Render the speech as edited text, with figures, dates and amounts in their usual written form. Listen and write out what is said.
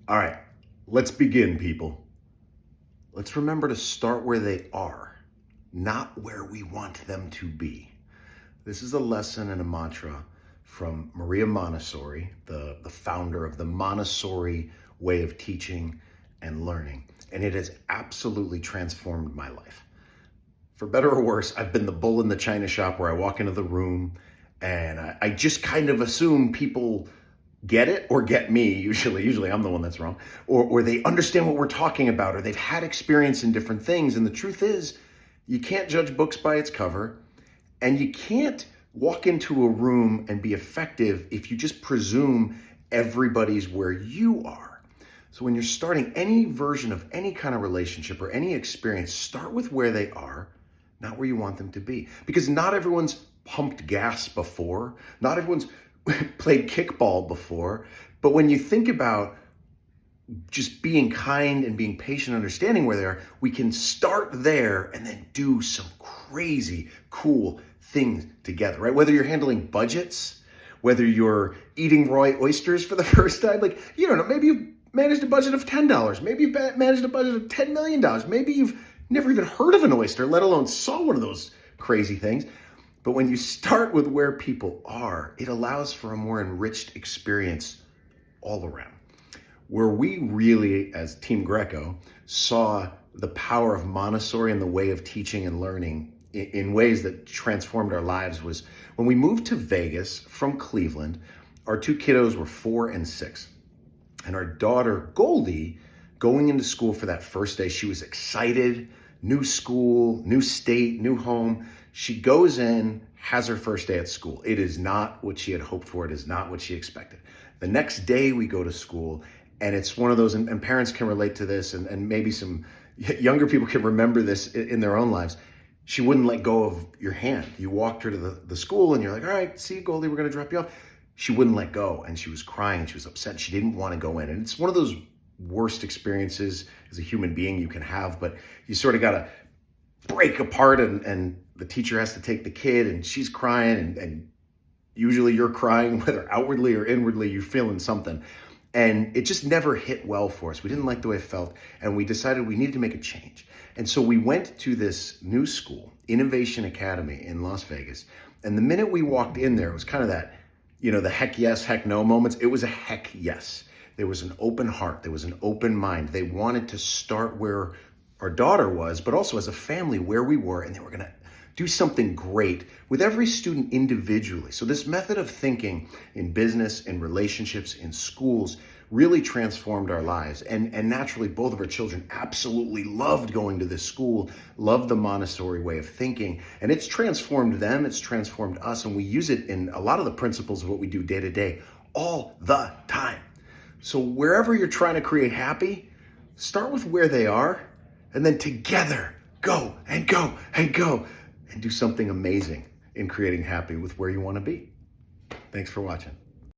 All right, let's begin, people. Let's remember to start where they are, not where we want them to be. This is a lesson and a mantra from Maria Montessori, the founder of the Montessori way of teaching and learning. And it has absolutely transformed my life. For better or worse, I've been the bull in the china shop where I walk into the room and I just kind of assume people get it or get me. Usually I'm the one that's wrong, or they understand what we're talking about, or they've had experience in different things. And the truth is, you can't judge books by its cover, and you can't walk into a room and be effective if you just presume everybody's where you are. So when you're starting any version of any kind of relationship or any experience, start with where they are, not where you want them to be. Because not everyone's pumped gas before, not everyone's played kickball before. But when you think about just being kind and being patient, understanding where they are, we can start there and then do some crazy, cool things together, right? Whether you're handling budgets, whether you're eating raw oysters for the first time, like, you don't know, maybe you've managed a budget of $10. Maybe you've managed a budget of $10 million. Maybe you've never even heard of an oyster, let alone saw one of those crazy things. But when you start with where people are, it allows for a more enriched experience all around. Where we really, as Team Greco, saw the power of Montessori and the way of teaching and learning in ways that transformed our lives was when we moved to Vegas from Cleveland. Our two kiddos were 4 and 6. And our daughter, Goldie, going into school for that first day, she was excited. New school, new state, new home. She goes in, has her first day at school. It is not what she had hoped for. It is not what she expected. The next day we go to school, and it's one of those, and parents can relate to this, and maybe some younger people can remember this in their own lives. She wouldn't let go of your hand. You walked her to the school, and you're like, all right, see you, Goldie, we're going to drop you off. She wouldn't let go, and she was crying. She was upset. She didn't want to go in. And it's one of those worst experiences as a human being you can have, but you sort of got to break apart, and the teacher has to take the kid, and she's crying, and usually you're crying, whether outwardly or inwardly, you're feeling something. And it just never hit well for us. We didn't like the way it felt, and we decided we needed to make a change. And so we went to this new school, Innovation Academy in Las Vegas. And the minute we walked in there, it was kind of that, the heck yes, heck no moments. It was a heck yes. There was an open heart. There was an open mind. They wanted to start where our daughter was, but also as a family where we were, and they were going to do something great with every student individually. So this method of thinking in business, in relationships, in schools really transformed our lives. And naturally, both of our children absolutely loved going to this school, loved the Montessori way of thinking. And it's transformed them, it's transformed us, and we use it in a lot of the principles of what we do day to day all the time. So wherever you're trying to create happy, start with where they are, and then together, go and go and go and do something amazing in creating happy with where you want to be. Thanks for watching.